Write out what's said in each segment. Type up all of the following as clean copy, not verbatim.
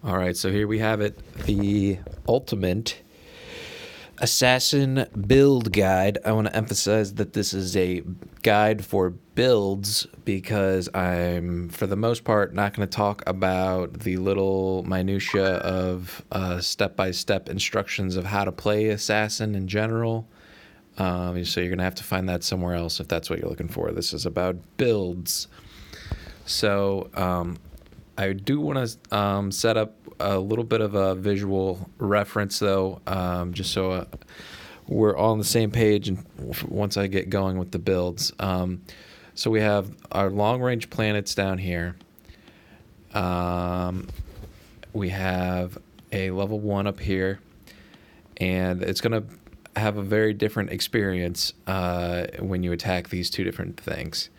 All right, so here we have it, the ultimate assassin build guide. I want to emphasize that this is a guide for builds because I'm, for the most part, not going to talk about the little minutia of step-by-step instructions of how to play assassin in general. So you're going to have to find that somewhere else if that's what you're looking for. This is about builds. So I do want to set up a little bit of a visual reference, though, just so we're all on the same page and once I get going with the builds. So we have our long-range planets down here. We have a level 1 up here, and it's going to have a very different experience when you attack these two different things.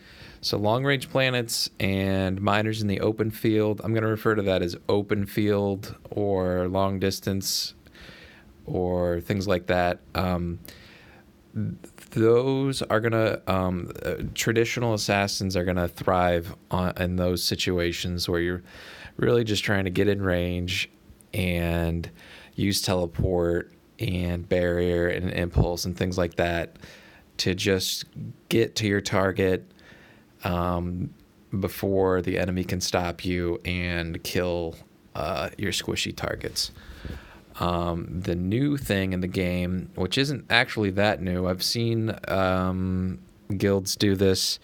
So long-range planets and miners in the open field, I'm going to refer to that as open field or long distance or things like that. Those are going to, traditional assassins are going to thrive in those situations where you're really just trying to get in range and use teleport and barrier and impulse and things like that to just get to your target before the enemy can stop you and kill your squishy targets. The new thing in the game, which isn't actually that new, I've seen guilds do this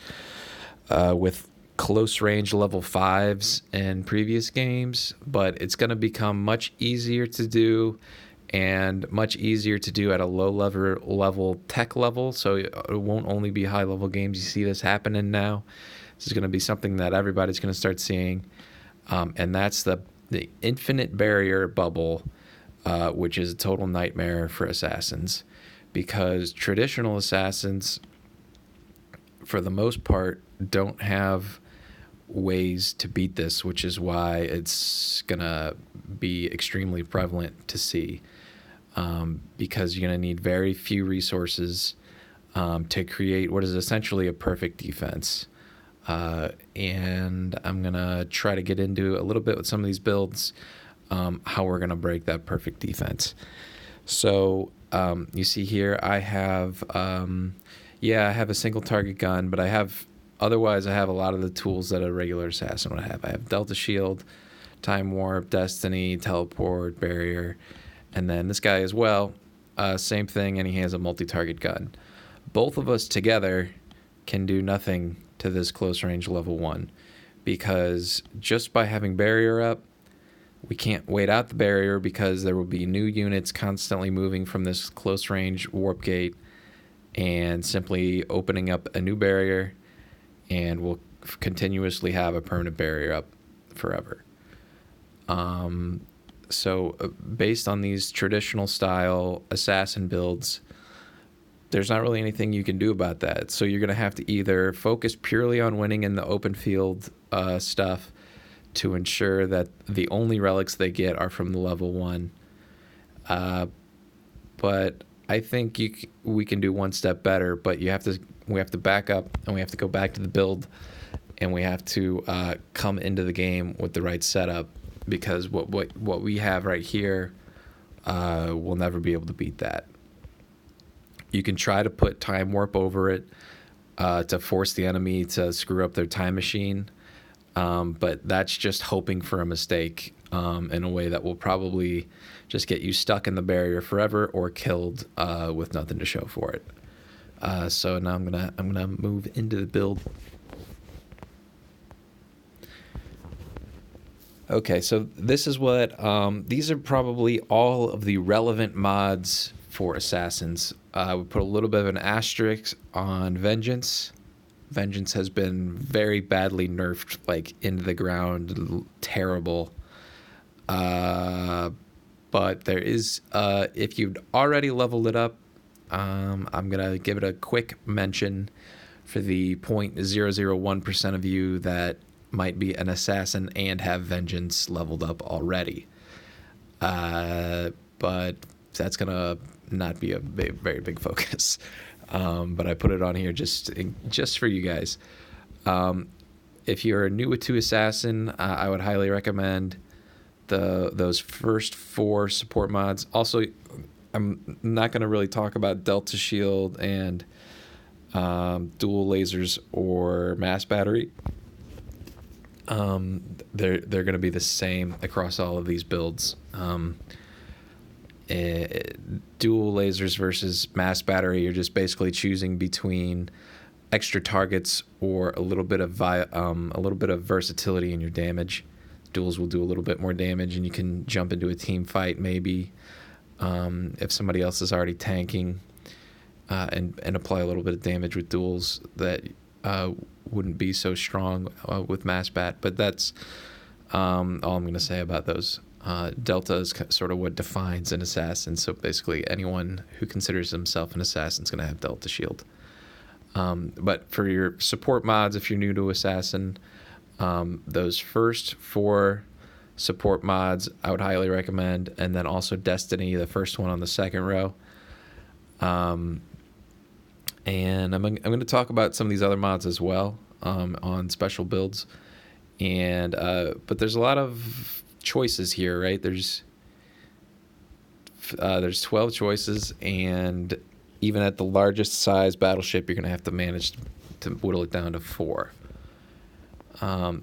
with close range level 5s in previous games, but it's going to become much easier to do and much easier to do at a low level tech level. So it won't only be high level games you see this happening now. This is going to be something that everybody's going to start seeing, and that's the infinite barrier bubble, which is a total nightmare for assassins, because traditional assassins, for the most part, don't have ways to beat this, which is why it's going to be extremely prevalent to see. Because you're going to need very few resources to create what is essentially a perfect defense. And I'm going to try to get into a little bit with some of these builds, how we're going to break that perfect defense. So you see here I have, I have a single target gun, but otherwise I have a lot of the tools that a regular assassin would have. I have Delta Shield, Time Warp, Destiny, Teleport, Barrier, and then this guy as well, same thing, and he has a multi-target gun. Both of us together can do nothing to this close range level 1, because just by having barrier up, we can't wait out the barrier because there will be new units constantly moving from this close range warp gate and simply opening up a new barrier, and we'll continuously have a permanent barrier up forever. So based on these traditional style assassin builds, there's not really anything you can do about that. So you're going to have to either focus purely on winning in the open field stuff to ensure that the only relics they get are from the level 1. But I think we can do one step better, but we have to back up and we have to go back to the build, and we have to come into the game with the right setup, because what we have right here, we'll never be able to beat that. You can try to put Time Warp over it to force the enemy to screw up their time machine, but that's just hoping for a mistake in a way that will probably just get you stuck in the barrier forever or killed with nothing to show for it. So now I'm gonna move into the build. Okay, so this is what these are probably all of the relevant mods for assassins. We put a little bit of an asterisk on Vengeance. Vengeance has been very badly nerfed, like into the ground, terrible. But there is, if you've already leveled it up, I'm gonna give it a quick mention for the 0.001% of you that might be an assassin and have Vengeance leveled up already. But that's gonna not be a very big focus. But I put it on here just for you guys. If you're new to Assassin, I would highly recommend those first 4 support mods. Also, I'm not going to really talk about Delta Shield and dual lasers or mass battery. They're going to be the same across all of these builds. Dual lasers versus mass battery, you're just basically choosing between extra targets or a little bit of versatility in your damage. Duals will do a little bit more damage, and you can jump into a team fight maybe if somebody else is already tanking, and apply a little bit of damage with duals that wouldn't be so strong with mass bat. But that's all I'm going to say about those. Delta is sort of what defines an assassin. So basically, anyone who considers himself an assassin is going to have Delta Shield. But for your support mods, if you're new to assassin, those first 4 support mods I would highly recommend, and then also Destiny, the first one on the second row. And I'm going to talk about some of these other mods as well on special builds. And but there's a lot of choices here, right? There's 12 choices, and even at the largest size battleship, you're going to have to manage to whittle it down to 4.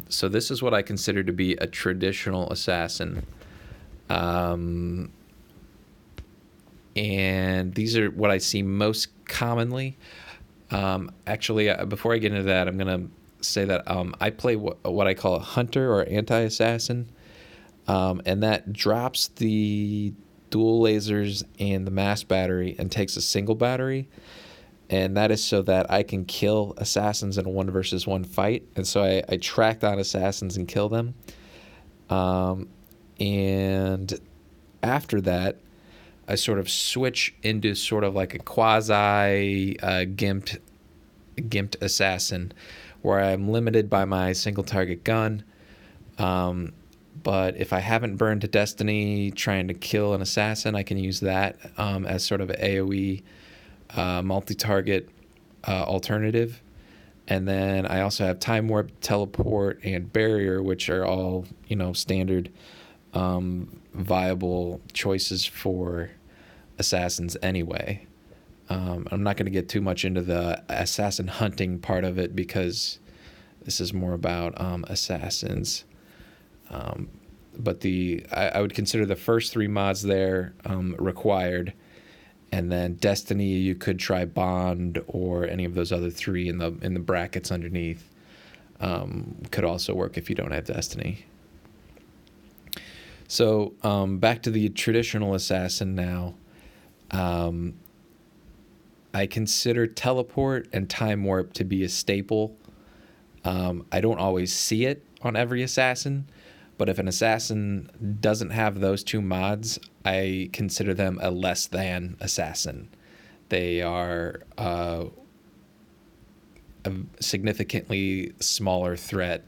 So this is what I consider to be a traditional assassin. And these are what I see most commonly. Actually, before I get into that, I'm going to say that I play what I call a hunter or anti-assassin. And that drops the dual lasers and the mass battery and takes a single battery. And that is so that I can kill assassins in a 1 versus 1 fight. And so I track down assassins and kill them. And after that, I sort of switch into sort of like a quasi gimped assassin, where I'm limited by my single target gun. But if I haven't burned to Destiny trying to kill an assassin, I can use that as sort of an AoE multi-target alternative. And then I also have Time Warp, Teleport, and Barrier, which are all, standard viable choices for assassins anyway. I'm not going to get too much into the assassin hunting part of it, because this is more about assassins. But I would consider the first 3 mods there required, and then Destiny you could try Bond or any of those other 3 in the brackets underneath. Could also work if you don't have Destiny. So back to the traditional assassin now. I consider Teleport and Time Warp to be a staple. I don't always see it on every assassin, but if an assassin doesn't have those 2 mods, I consider them a less than assassin. They are a significantly smaller threat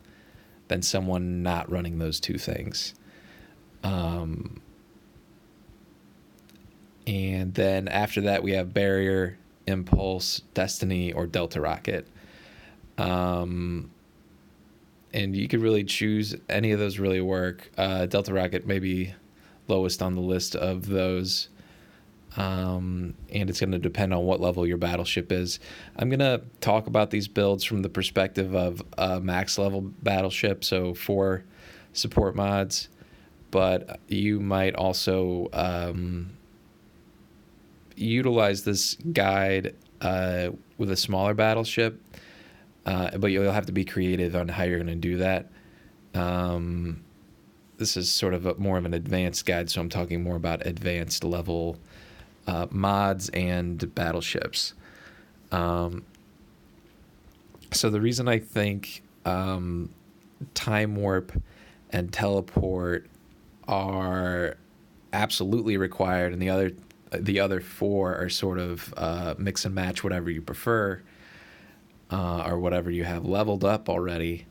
than someone not running those 2 things. And then after that, we have Barrier, Impulse, Destiny, or Delta Rocket. And you could really choose any of those really work. Delta Rocket may be lowest on the list of those. And it's going to depend on what level your battleship is. I'm going to talk about these builds from the perspective of a max level battleship, so 4 support mods. But you might also utilize this guide with a smaller battleship. But you'll have to be creative on how you're going to do that. This is sort of more of an advanced guide, so I'm talking more about advanced level mods and battleships. So the reason I think Time Warp and Teleport are absolutely required, and the other 4 are sort of mix and match whatever you prefer. Or whatever you have leveled up already,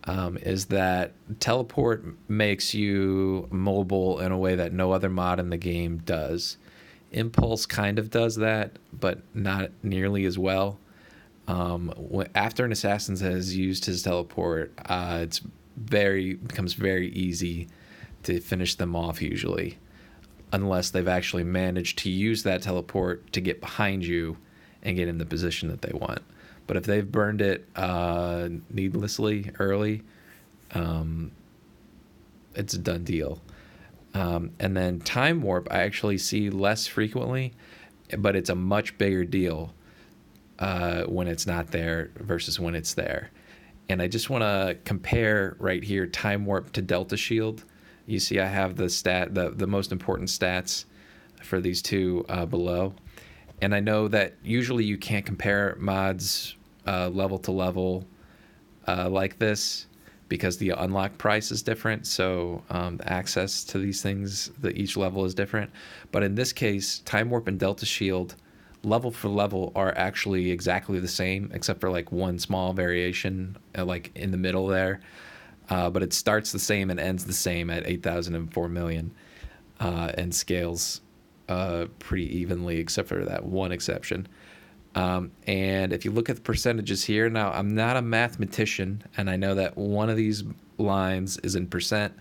is that Teleport makes you mobile in a way that no other mod in the game does. Impulse kind of does that, but not nearly as well. After an assassin has used his Teleport, becomes very easy to finish them off usually, unless they've actually managed to use that teleport to get behind you and get in the position that they want. But if they've burned it needlessly early, it's a done deal. And then time warp, I actually see less frequently, but it's a much bigger deal when it's not there versus when it's there. And I just want to compare right here time warp to Delta Shield. You see I have the most important stats for these two below. And I know that usually you can't compare mods level to level like this because the unlock price is different. So access to these things, each level is different. But in this case, time warp and Delta Shield, level for level, are actually exactly the same, except for like one small variation like in the middle there. But it starts the same and ends the same at 8,004 million and scales pretty evenly, except for that one exception. And if you look at the percentages here, now I'm not a mathematician, and I know that one of these lines is in percent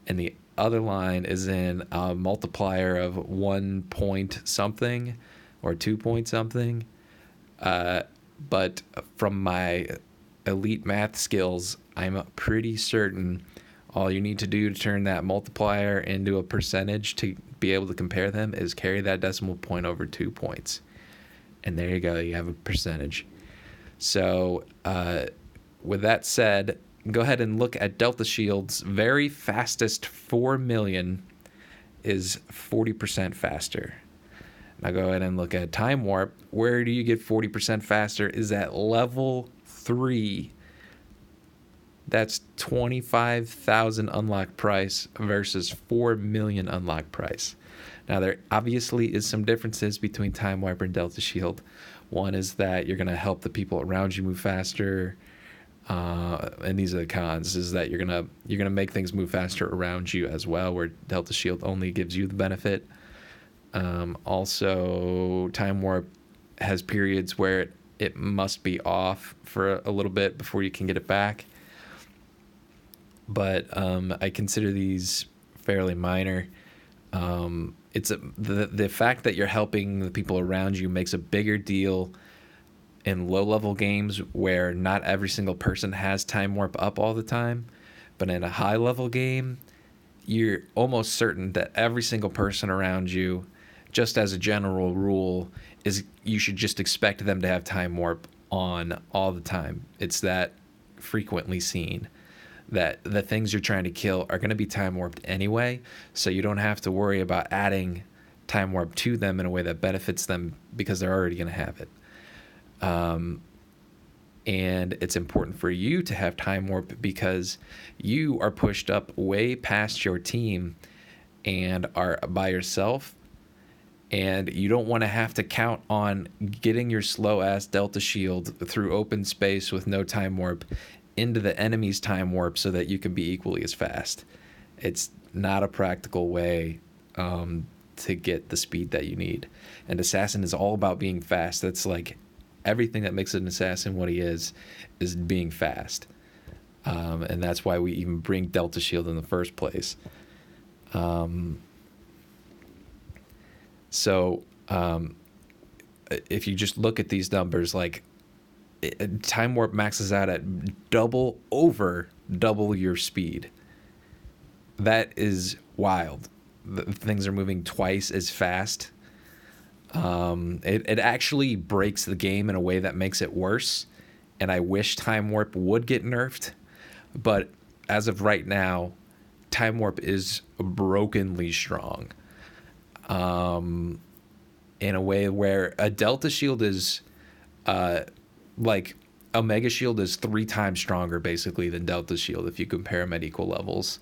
and the other line is in a multiplier of 1 point something or 2 point something. But from my elite math skills, I'm pretty certain all you need to do to turn that multiplier into a percentage to be able to compare them is carry that decimal point over 2 points. And there you go, you have a percentage. So with that said, go ahead and look at Delta Shield's very fastest 4 million is 40% faster. Now go ahead and look at Time Warp. Where do you get 40% faster is at level 3. That's 25,000 unlock price versus 4 million unlock price. Now, there obviously is some differences between Time Warp and Delta Shield. One is that you're going to help the people around you move faster, and these are the cons. Is that you're gonna make things move faster around you as well, where Delta Shield only gives you the benefit. Also, Time Warp has periods where it must be off for a little bit before you can get it back. But I consider these fairly minor. It's the fact that you're helping the people around you makes a bigger deal in low-level games where not every single person has Time Warp up all the time. But in a high-level game, you're almost certain that every single person around you, just as a general rule, is you should just expect them to have Time Warp on all the time. It's that frequently seen that the things you're trying to kill are going to be time warped anyway, so you don't have to worry about adding time warp to them in a way that benefits them because they're already going to have it. And it's important for you to have time warp because you are pushed up way past your team and are by yourself, and you don't want to have to count on getting your slow ass Delta Shield through open space with no time warp into the enemy's time warp so that you can be equally as fast. It's not a practical way to get the speed that you need. And Assassin is all about being fast. That's like everything that makes an Assassin what he is being fast. And that's why we even bring Delta Shield in the first place. So if you just look at these numbers, like Time Warp maxes out at over double your speed. That is wild. Things are moving twice as fast. It actually breaks the game in a way that makes it worse. And I wish Time Warp would get nerfed. But as of right now, Time Warp is brokenly strong. In a way where a Delta Shield is... like Omega Shield is 3 times stronger basically than Delta Shield if you compare them at equal levels.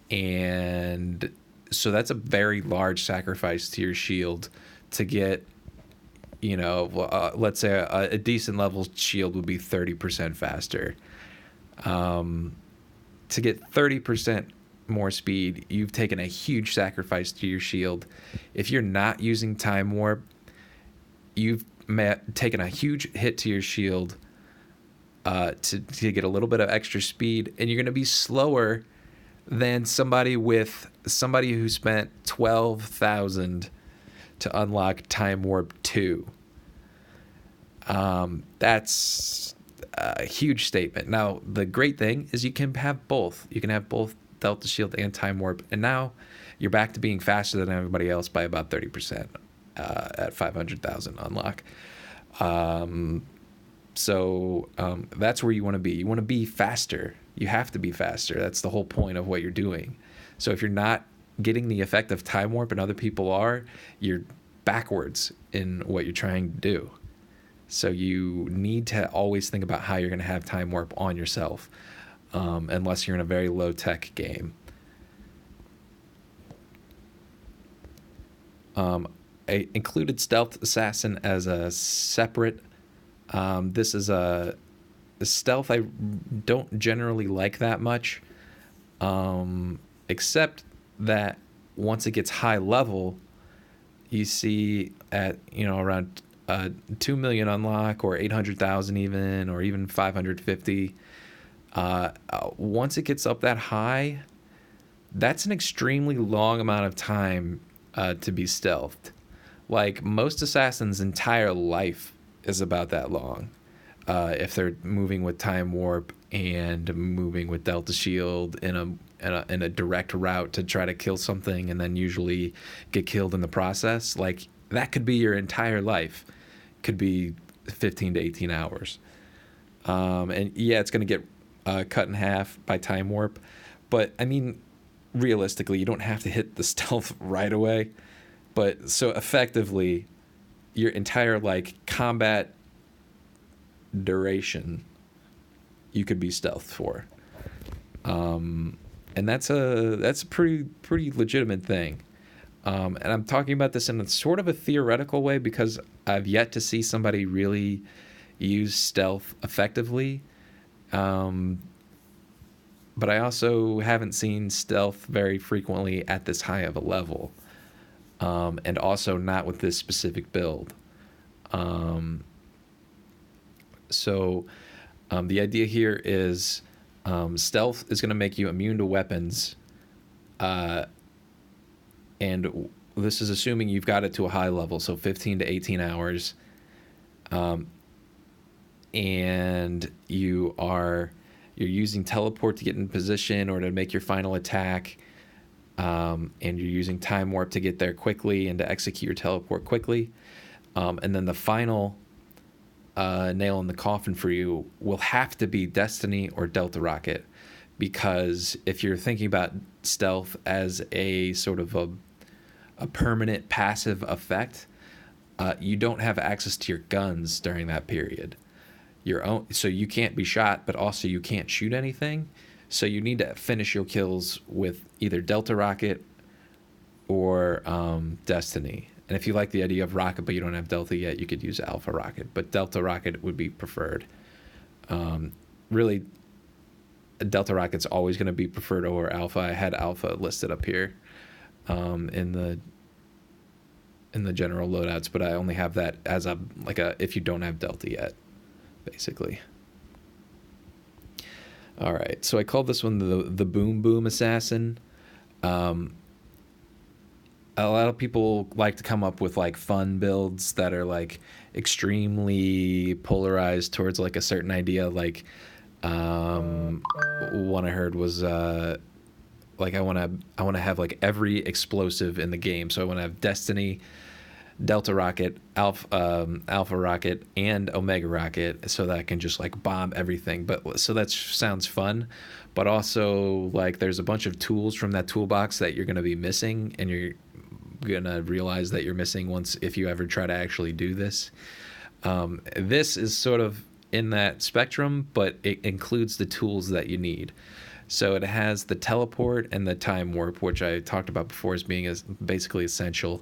And so that's a very large sacrifice to your shield to get, let's say a decent level shield would be 30% faster. To get 30% more speed, you've taken a huge sacrifice to your shield. If you're not using Time Warp, you've taken a huge hit to your shield to get a little bit of extra speed, and you're going to be slower than somebody who spent 12,000 to unlock Time Warp 2. That's a huge statement. Now, the great thing is you can have both. You can have both Delta Shield and Time Warp, and now you're back to being faster than everybody else by about 30% at 500,000 unlock. So that's where you want to be. You want to be faster. You have to be faster. That's the whole point of what you're doing. So if you're not getting the effect of Time Warp and other people are, you're backwards in what you're trying to do. So you need to always think about how you're going to have Time Warp on yourself, unless you're in a very low-tech game. I included Stealth Assassin as a separate. This is a stealth I don't generally like that much, except that once it gets high level, you see at around 2 million unlock or 800,000 or even 550. Once it gets up that high, that's an extremely long amount of time to be stealthed. Like most assassins' entire life is about that long. If they're moving with Time Warp and moving with Delta Shield in a direct route to try to kill something and then usually get killed in the process, like that could be your entire life. Could be 15 to 18 hours. And yeah, it's going to get cut in half by Time Warp. But I mean, realistically, you don't have to hit the stealth right away. But so effectively, your entire combat duration, you could be stealthed for. And that's a pretty legitimate thing. And I'm talking about this in a sort of a theoretical way because I've yet to see somebody really use stealth effectively. But I also haven't seen stealth very frequently at this high of a level. And also not with this specific build. So the idea here is stealth is going to make you immune to weapons. And this is assuming you've got it to a high level, so 15 to 18 hours. And you're using teleport to get in position or to make your final attack. And you're using Time Warp to get there quickly and to execute your teleport quickly. And then the final nail in the coffin for you will have to be Destiny or Delta Rocket. Because if you're thinking about stealth as a sort of a permanent passive effect, you don't have access to your guns during that period. So you can't be shot, but also you can't shoot anything. So you need to finish your kills with either Delta Rocket or Destiny. And if you like the idea of Rocket but you don't have Delta yet, you could use Alpha Rocket. But Delta Rocket would be preferred. Really, Delta Rocket's always going to be preferred over Alpha. I had Alpha listed up here in the general loadouts, but I only have that as a if you don't have Delta yet, basically. All right, so I called this one the Boom Boom Assassin. A lot of people like to come up with fun builds that are extremely polarized towards a certain idea. One I heard was I want to have every explosive in the game. So I want to have Destiny, Delta Rocket, Alpha Rocket, and Omega Rocket, so that I can just bomb everything. But so that sounds fun, but also there's a bunch of tools from that toolbox that you're going to be missing, and you're going to realize that you're missing if you ever try to actually do this. This is sort of in that spectrum, but it includes the tools that you need. So it has the teleport and the Time Warp, which I talked about before as being basically essential.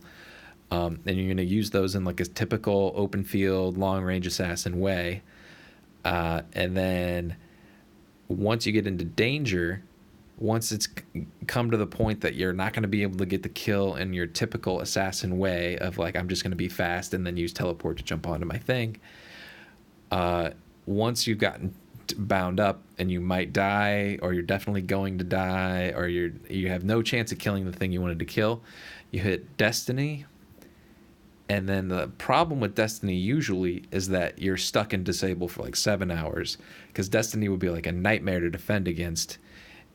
And you're going to use those in a typical open field, long range assassin way. And then once you get into danger, once it's come to the point that you're not going to be able to get the kill in your typical assassin way of I'm just going to be fast and then use teleport to jump onto my thing. Once you've gotten bound up and you might die, or you're definitely going to die, or you have no chance of killing the thing you wanted to kill, you hit Destiny. And then the problem with Destiny usually is that you're stuck in disable for like 7 hours, because Destiny would be like a nightmare to defend against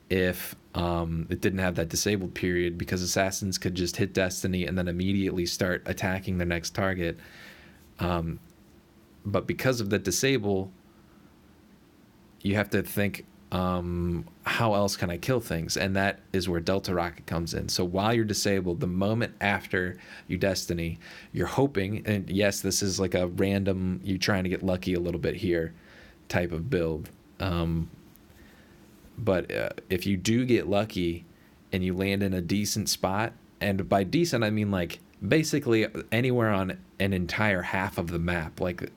if it didn't have that disabled period, because assassins could just hit Destiny and then immediately start attacking their next target. But because of the disable, you have to think, how else can I kill things? And that is where Delta Rocket comes in. So while you're disabled, the moment after you Destiny, you're hoping, and yes, this is like a random, you trying to get lucky a little bit here type of build. But if you do get lucky and you land in a decent spot, and by decent, I mean like basically anywhere on an entire half of the map, like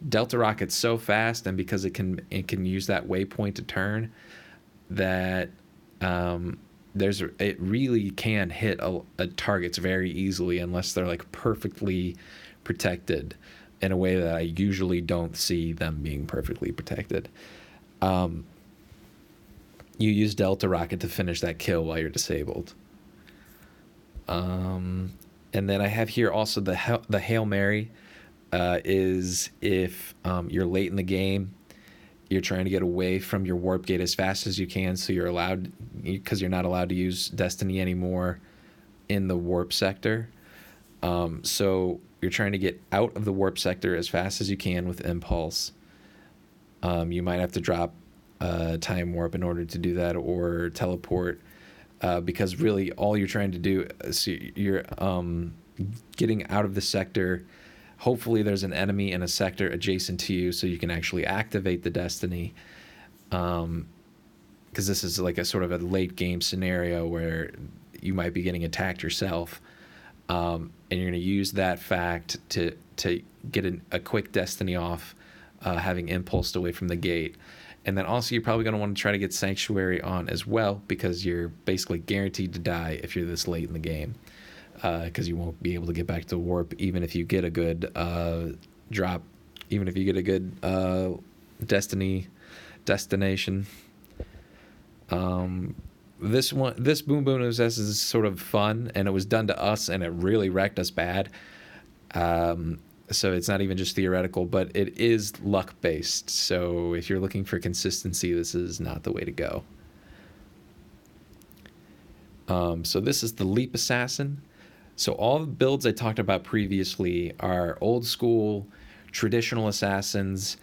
Delta Rocket's so fast, and because it can use that waypoint to turn, that it really can hit a targets very easily, unless they're like perfectly protected in a way that I usually don't see them being perfectly protected. You use Delta Rocket to finish that kill while you're disabled. And then I have here also the Hail Mary. Is if you're late in the game, you're trying to get away from your warp gate as fast as you can, so you're allowed, because you're not allowed to use Destiny anymore in the warp sector. So you're trying to get out of the warp sector as fast as you can with Impulse. You might have to drop time warp in order to do that, or teleport, because really all you're trying to do is you're getting out of the sector. Hopefully there's an enemy in a sector adjacent to you, so you can actually activate the Destiny. Because this is like a sort of a late game scenario where you might be getting attacked yourself. And you're going to use that fact to get a quick Destiny off, having impulsed away from the gate. And then also you're probably going to want to try to get Sanctuary on as well, because you're basically guaranteed to die if you're this late in the game. Because you won't be able to get back to warp, even if you get a good drop, even if you get a good destination. This Boom Boom Obsessed is sort of fun, and it was done to us, and it really wrecked us bad. So it's not even just theoretical, but it is luck based. So if you're looking for consistency, this is not the way to go. So this is the Leap Assassin. So all the builds I talked about previously are old school, traditional assassins,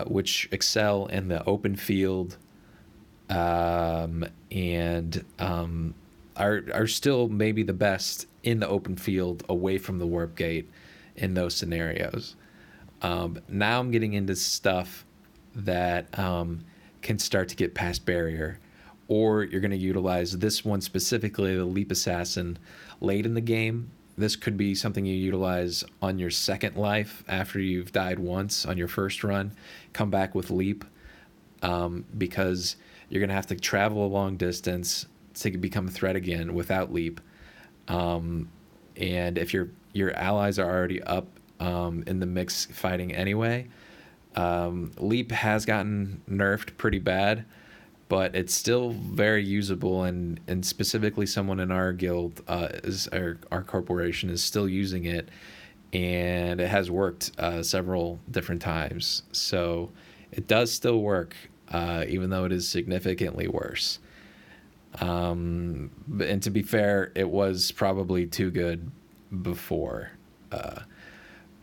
which excel in the open field, and are still maybe the best in the open field away from the warp gate in those scenarios. Now I'm getting into stuff that can start to get past barrier, or you're going to utilize this one specifically, the Leap Assassin, late in the game. This could be something you utilize on your second life after you've died once on your first run. Come back with Leap, because you're going to have to travel a long distance to become a threat again without Leap. And if your allies are already up in the mix fighting anyway, Leap has gotten nerfed pretty bad, but it's still very usable, and specifically someone in our guild, our corporation, is still using it, and it has worked several different times. So it does still work, even though it is significantly worse. And to be fair, it was probably too good before.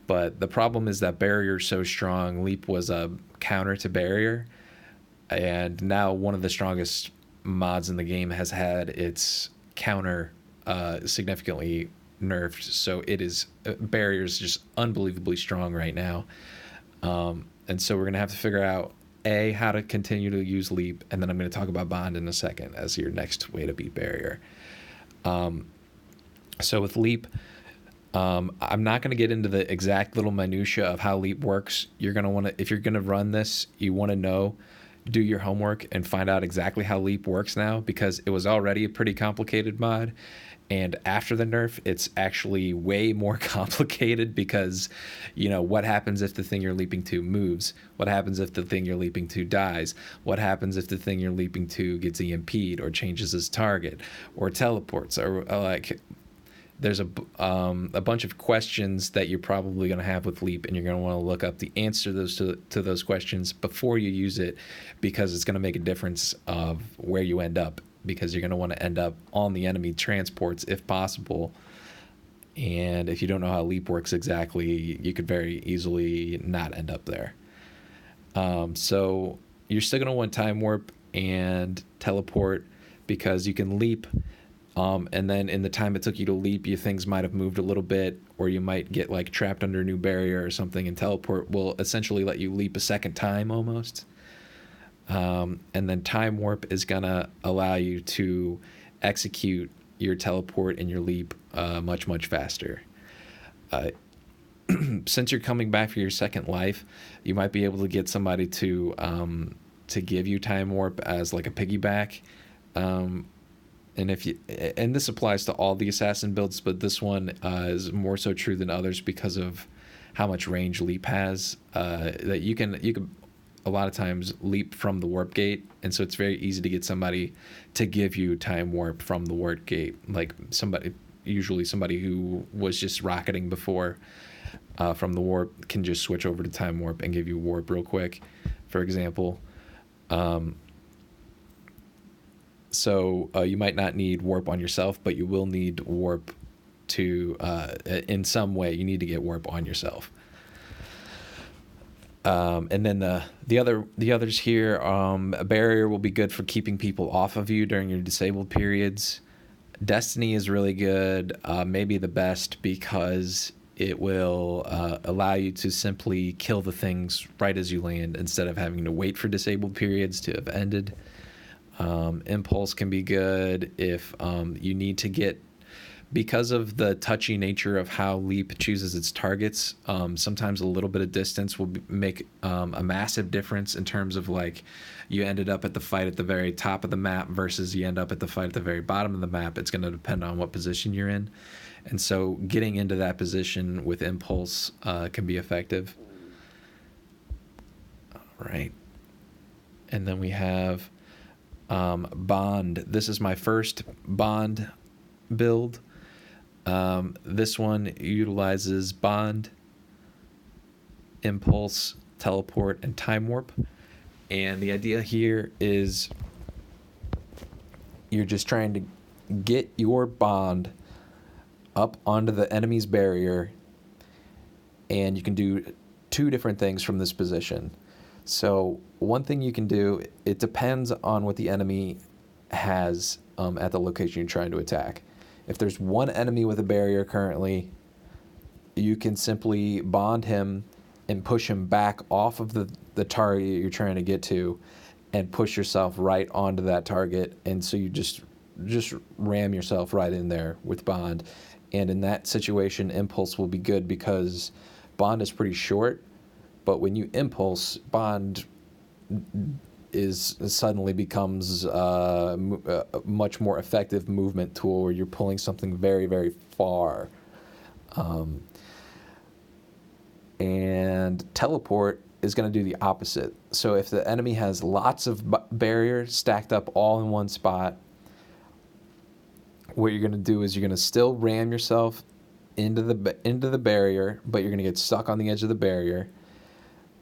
But the problem is that barrier's so strong. Leap was a counter to barrier, and now one of the strongest mods in the game has had its counter significantly nerfed. So it is barrier's just unbelievably strong right now, and so we're gonna have to figure out how to continue to use Leap, and then I'm going to talk about Bond in a second as your next way to beat barrier. So with Leap, I'm not going to get into the exact little minutia of how Leap works. You're going to want to, if you're going to run this, you want to know do your homework and find out exactly how Leap works now, because it was already a pretty complicated mod. And after the nerf, it's actually way more complicated because, what happens if the thing you're leaping to moves? What happens if the thing you're leaping to dies? What happens if the thing you're leaping to gets EMP'd or changes its target or teleports? Or there's a bunch of questions that you're probably going to have with Leap, and you're going to want to look up the answer to those questions before you use it, because it's going to make a difference of where you end up, because you're going to want to end up on the enemy transports if possible. And if you don't know how Leap works exactly, you could very easily not end up there. So you're still going to want Time Warp and Teleport, because you can leap, and then in the time it took you to leap, your things might have moved a little bit, or you might get like trapped under a new barrier or something, and Teleport will essentially let you leap a second time almost. And then Time Warp is going to allow you to execute your teleport and your leap much, much faster. Since you're coming back for your second life, you might be able to get somebody to give you Time Warp as like a piggyback. And this applies to all the assassin builds, but this one is more so true than others because of how much range Leap has. That you can a lot of times leap from the warp gate, and so it's very easy to get somebody to give you Time Warp from the warp gate, like usually somebody who was just rocketing before from the warp can just switch over to Time Warp and give you warp real quick, for example. So you might not need warp on yourself, but you will need warp to in some way. You need to get warp on yourself. And then the others here, a barrier will be good for keeping people off of you during your disabled periods. Destiny is really good, maybe the best, because it will allow you to simply kill the things right as you land instead of having to wait for disabled periods to have ended. Impulse can be good if you need to get, because of the touchy nature of how Leap chooses its targets, sometimes a little bit of distance will make a massive difference in terms of, like, you ended up at the fight at the very top of the map versus you end up at the fight at the very bottom of the map. It's going to depend on what position you're in. And so getting into that position with Impulse can be effective. All right. And then we have Bond. This is my first Bond build. This one utilizes Bond, Impulse, Teleport, and Time Warp. And the idea here is you're just trying to get your Bond up onto the enemy's barrier, and you can do two different things from this position. So one thing you can do, it depends on what the enemy has at the location you're trying to attack. If there's one enemy with a barrier currently, you can simply bond him and push him back off of the target you're trying to get to and push yourself right onto that target. And so you just ram yourself right in there with Bond. And in that situation, Impulse will be good because Bond is pretty short, but when you Impulse, Bond suddenly becomes a much more effective movement tool where you're pulling something very, very far. And Teleport is going to do the opposite. So if the enemy has lots of barriers stacked up all in one spot, what you're going to do is you're going to still ram yourself into the barrier, but you're going to get stuck on the edge of the barrier.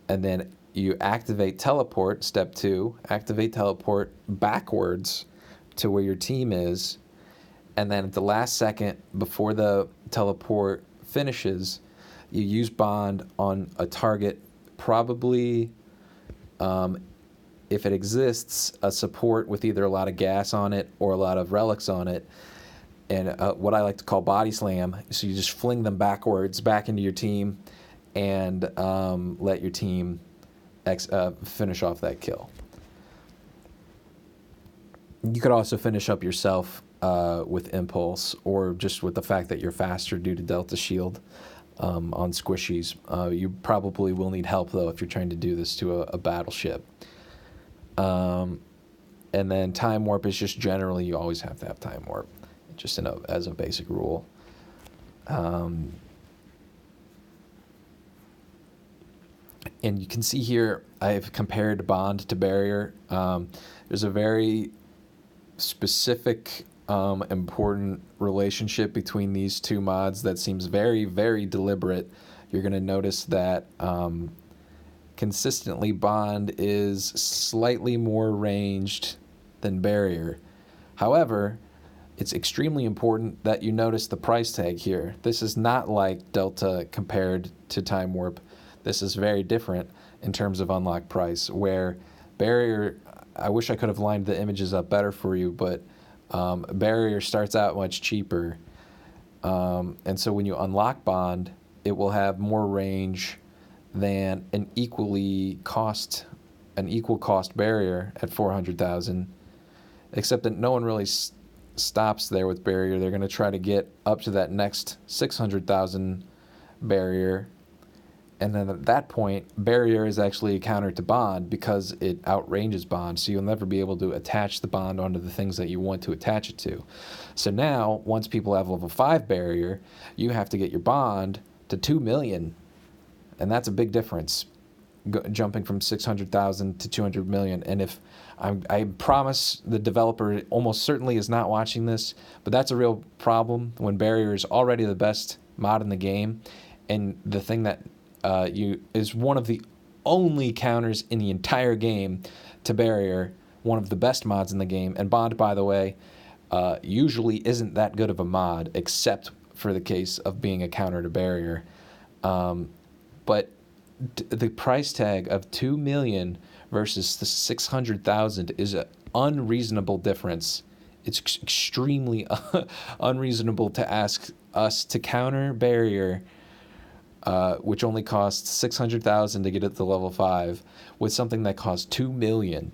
And then you activate Teleport, step 2, activate Teleport backwards to where your team is. And then at the last second before the teleport finishes, you use Bond on a target, probably, if it exists, a support with either a lot of gas on it or a lot of relics on it. And what I like to call body slam. So you just fling them backwards back into your team and let your team finish off that kill. You could also finish up yourself with Impulse, or just with the fact that you're faster due to Delta Shield on squishies. You probably will need help, though, if you're trying to do this to a battleship. And then time warp is just generally you always have to have time warp, just as a basic rule. And you can see here I've compared Bond to Barrier. There's a very specific, important relationship between these two mods that seems very, very deliberate. You're going to notice that consistently Bond is slightly more ranged than Barrier. However, it's extremely important that you notice the price tag here. This is not like Delta compared to Time Warp. This is very different in terms of unlock price, where Barrier, I wish I could have lined the images up better for you, but Barrier starts out much cheaper. And so when you unlock Bond, it will have more range than an equal cost Barrier at 400,000, except that no one really stops there with Barrier. They're going to try to get up to that next 600,000 Barrier, and then at that point, Barrier is actually a counter to Bond because it outranges Bond, so you'll never be able to attach the Bond onto the things that you want to attach it to. So now, once people have level 5 Barrier, you have to get your Bond to 2 million, and that's a big difference, jumping from 600,000 to 200 million. And if I promise the developer almost certainly is not watching this, but that's a real problem when Barrier is already the best mod in the game, and the thing that is one of the only counters in the entire game to Barrier, one of the best mods in the game. And Bond, by the way, usually isn't that good of a mod, except for the case of being a counter to Barrier. But the price tag of 2 million versus the 600,000 is an unreasonable difference. It's extremely unreasonable to ask us to counter Barrier, which only costs 600,000 to get it to level 5, with something that costs 2 million.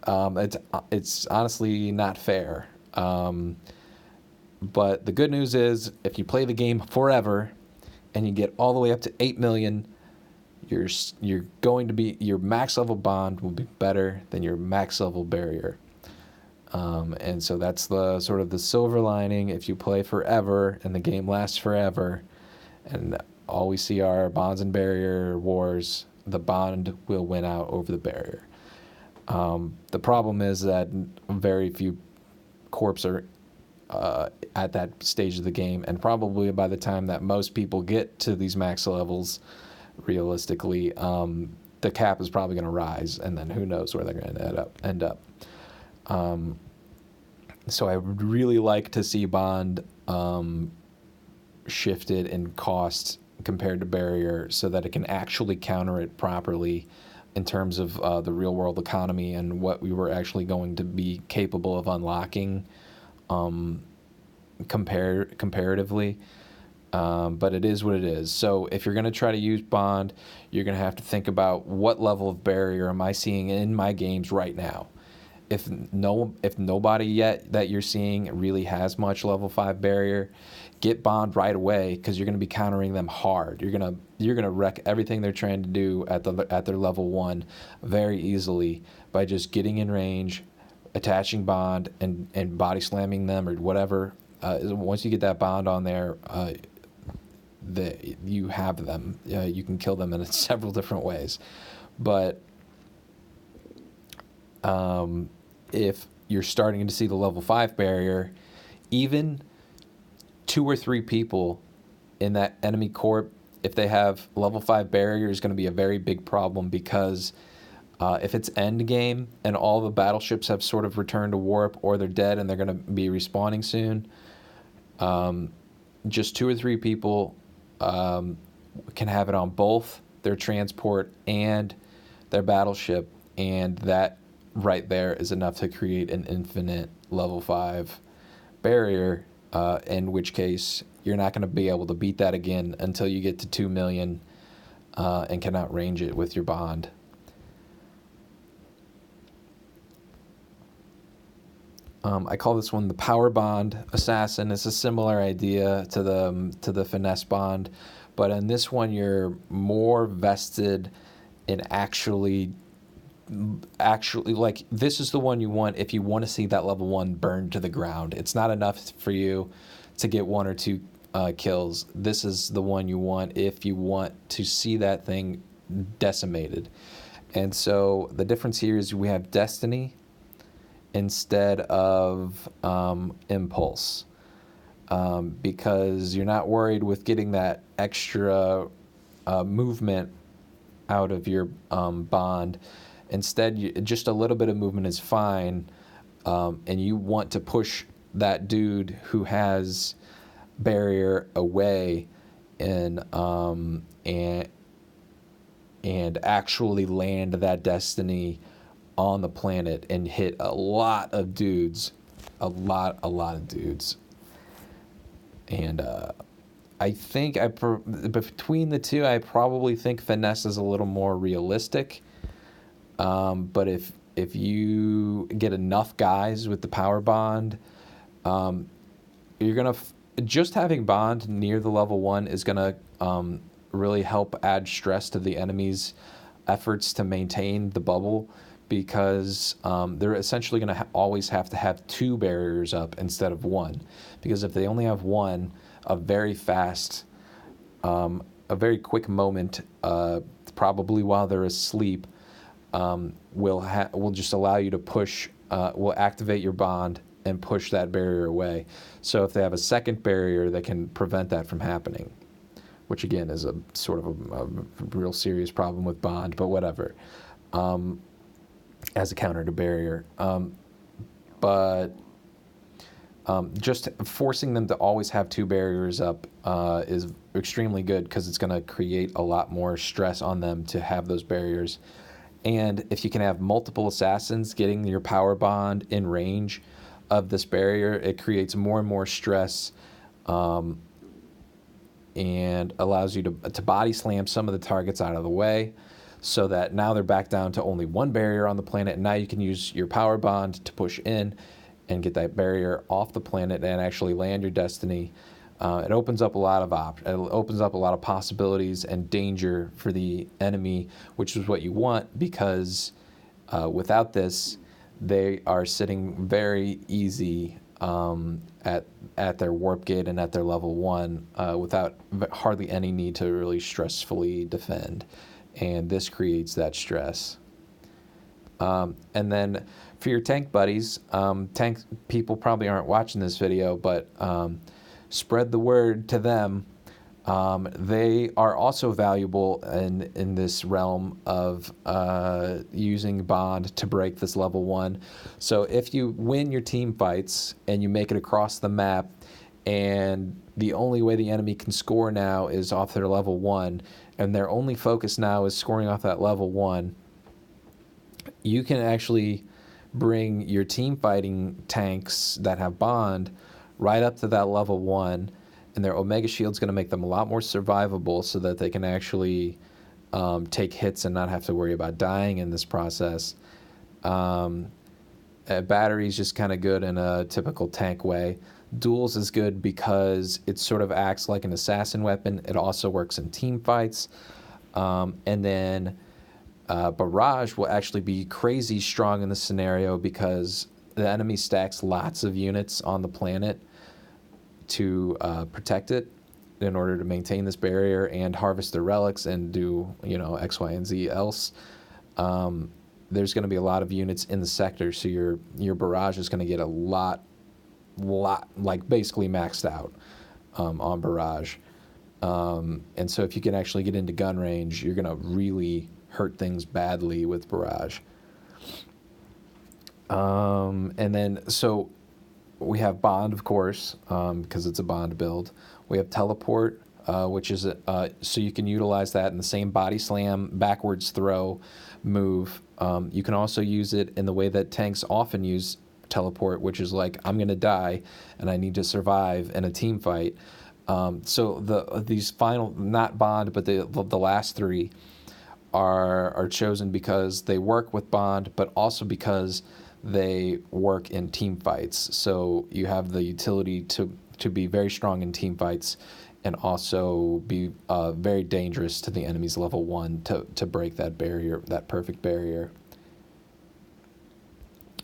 It's honestly not fair. But the good news is, if you play the game forever and you get all the way up to 8 million, your max level Bond will be better than your max level Barrier. And so that's the sort of the silver lining. If you play forever and the game lasts forever, and all we see are Bonds and Barrier wars, the Bond will win out over the Barrier. The problem is that very few corps are at that stage of the game, and probably by the time that most people get to these max levels, realistically, the cap is probably going to rise, and then who knows where they're going to end up. So I would really like to see Bond shifted in cost compared to Barrier, so that it can actually counter it properly in terms of the real world economy and what we were actually going to be capable of unlocking comparatively. But it is what it is. So if you're going to try to use Bond, you're going to have to think about what level of Barrier am I seeing in my games right now. If nobody yet that you're seeing really has much level 5 Barrier, get Bond right away, because you're going to be countering them hard. You're gonna wreck everything they're trying to do at their level 1 very easily by just getting in range, attaching Bond, and body slamming them or whatever. Once you get that Bond on there, you have them. You can kill them in several different ways. But if you're starting to see the level 5 Barrier, even 2 or 3 people in that enemy corp, if they have level 5 Barrier, is going to be a very big problem, because if it's end game and all the battleships have sort of returned to warp, or they're dead and they're going to be respawning soon, just 2 or 3 people can have it on both their transport and their battleship, and that right there is enough to create an infinite level 5 Barrier, in which case you're not going to be able to beat that again until you get to 2 million and can outrange it with your Bond. I call this one the Power Bond Assassin. It's a similar idea to the Finesse Bond, but in this one you're more vested in actually actually, like, this is the one you want if you want to see that level 1 burned to the ground. It's not enough for you to get 1 or 2 kills. This is the one you want if you want to see that thing decimated. And so the difference here is we have Destiny instead of Impulse, because you're not worried with getting that extra movement out of your bond. Instead, just a little bit of movement is fine, and you want to push that dude who has barrier away, and actually land that Destiny on the planet and hit a lot of dudes, a lot of dudes. And I think between the two, I probably think Finesse is a little more realistic. But if you get enough guys with the power bond, you're gonna just having bond near the level 1 is gonna really help add stress to the enemy's efforts to maintain the bubble, because they're essentially going to always have to have 2 barriers up instead of 1, because if they only have 1, a very quick moment, probably while they're asleep, will just allow you to push, will activate your bond and push that barrier away. So if they have a second barrier, they can prevent that from happening, which again is a sort of a real serious problem with bond, but whatever, as a counter to barrier. But just forcing them to always have 2 barriers up is extremely good, because it's going to create a lot more stress on them to have those barriers. And if you can have multiple assassins getting your power bond in range of this barrier, it creates more and more stress, and allows you to body slam some of the targets out of the way, so that now they're back down to only 1 barrier on the planet, and now you can use your power bond to push in and get that barrier off the planet and actually land your Destiny. It opens up a lot of possibilities and danger for the enemy, which is what you want, because without this, they are sitting very easy at their warp gate and at their level 1 without hardly any need to really stressfully defend, and this creates that stress. And then for your tank buddies, tank people probably aren't watching this video, but spread the word to them. They are also valuable in this realm of using bond to break this level 1. So if you win your team fights and you make it across the map, and the only way the enemy can score now is off their level 1, and their only focus now is scoring off that level 1, you can actually bring your team fighting tanks that have bond right up to that level 1, and their Omega Shield's going to make them a lot more survivable, so that they can actually take hits and not have to worry about dying in this process. Battery's just kind of good in a typical tank way. Duels is good because it sort of acts like an assassin weapon. It also works in team fights. And then Barrage will actually be crazy strong in this scenario, because the enemy stacks lots of units on the planet to protect it in order to maintain this barrier and harvest their relics and do, X, Y, and Z else. There's going to be a lot of units in the sector, so your barrage is going to get a lot, like basically maxed out on barrage. And so if you can actually get into gun range, you're going to really hurt things badly with barrage. And then, so we have bond, of course, because it's a bond build. We have teleport, which is so you can utilize that in the same body slam, backwards throw move. You can also use it in the way that tanks often use teleport, which is like, I'm going to die and I need to survive in a team fight. So these final, not bond, but the last 3 are chosen because they work with bond, but also because they work in team fights. So you have the utility to be very strong in team fights, and also be very dangerous to the enemy's level 1 to break that barrier, that perfect barrier.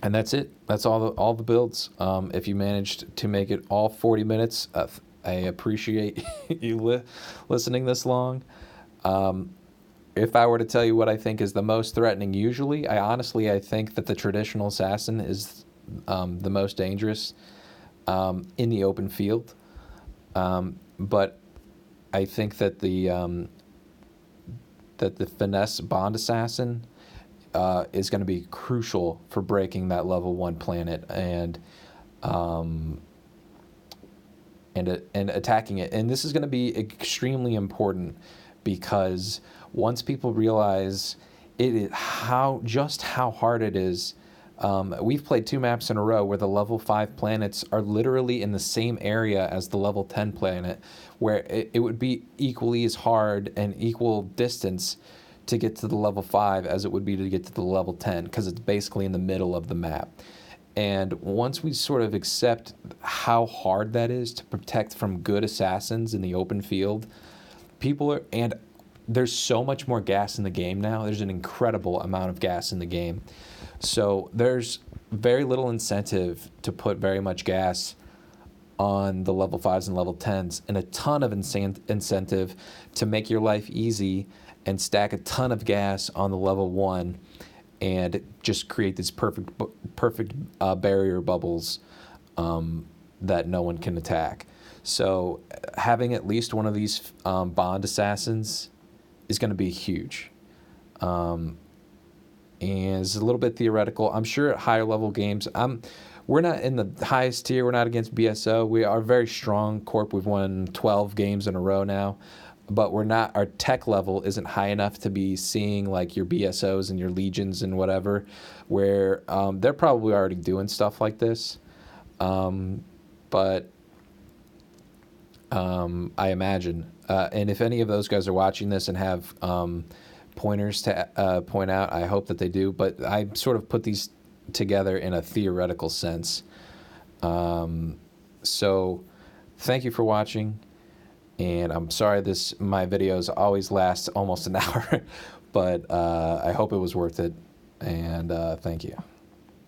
And that's it. That's all the builds. If you managed to make it all 40 minutes, I appreciate you listening this long. If I were to tell you what I think is the most threatening, usually, I think that the traditional assassin is the most dangerous in the open field. But I think that the finesse bond assassin is going to be crucial for breaking that level 1 planet and attacking it. And this is going to be extremely important because once people realize how hard it is. We've played 2 maps in a row where the level 5 planets are literally in the same area as the level 10 planet, where it would be equally as hard and equal distance to get to the level 5 as it would be to get to the level 10, because it's basically in the middle of the map. And once we sort of accept how hard that is to protect from good assassins in the open field, and there's so much more gas in the game now. There's an incredible amount of gas in the game. So there's very little incentive to put very much gas on the level 5s and level 10s, and a ton of incentive to make your life easy and stack a ton of gas on the level 1 and just create these perfect barrier bubbles that no one can attack. So having at least one of these bond assassins is going to be huge. And it's a little bit theoretical. I'm sure at higher level games, we're not in the highest tier. We're not against BSO. We are a very strong corp. We've won 12 games in a row now, but we're not. Our tech level isn't high enough to be seeing like your BSOs and your legions and whatever, where they're probably already doing stuff like this. But I imagine, and if any of those guys are watching this and have pointers to point out, I hope that they do. But I sort of put these together in a theoretical sense. So thank you for watching, and I'm sorry my videos always last almost an hour, but I hope it was worth it, and thank you.